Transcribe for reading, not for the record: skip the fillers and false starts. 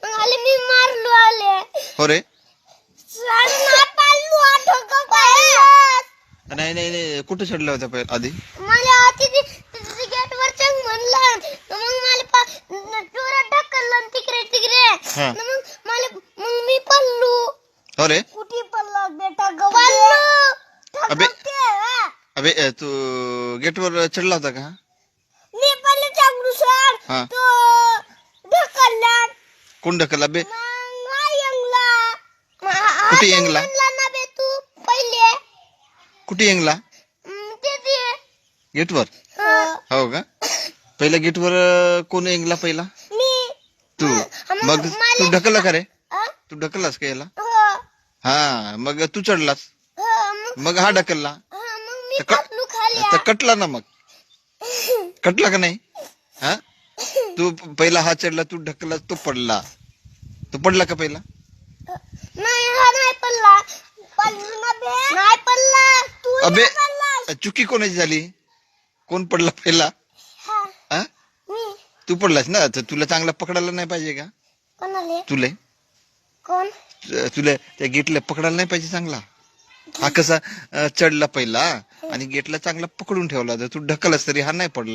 मग आले मी मारलो आले. हो रे. नाही पाळलो ठोका पाळला. नाही नाही नाही कुठे चढला होता पहिला आधी? मला तिथे गेट वर चंग म्हणलं. मग मला जोरात ढकललं तिकडे तिकडे. हा. मग मी पडलो. हो रे. कुठे पडलो बेटा पडलो. अबे अबे तू गेटवर चढला होता का? मी पडलो चांगलू सर. हा. तो ढकलला. कोण ढकलला बे? कुठे येंगला? ना बे तू पहिले कुठे येंगला? ते गेटवर. हो का? पहिला गेटवर कोण येंगला पहिला? मी तू. मग तू ढकलला का रे? तू ढकललास का याला? हा मग तू चढलास. मग हा ढकलला. मग मी पडलो खाली. तर कटला ना मग. कटला का नाही? हा तू पहिला हा चढला तू ढकलला तो पडला. तो पडला का पहिला? नाही हा नाही पडला. पडलो ना बे. नाही पडला. तू अबे पडला. चुकी कोणाची झाली? कोण पडला पहिला? हा मी. तू पडलास ना तर तुला चांगला पकडायला नाही पाहिजे का? कोणाले? तुले कोण? तुला त्या गेटला पकडायला नाही पाहिजे चांगला? हा कसा चढला पहिला आणि गेटला चांगला पकडून ठेवला तर तू ढकलस तरी हा नाही पडला.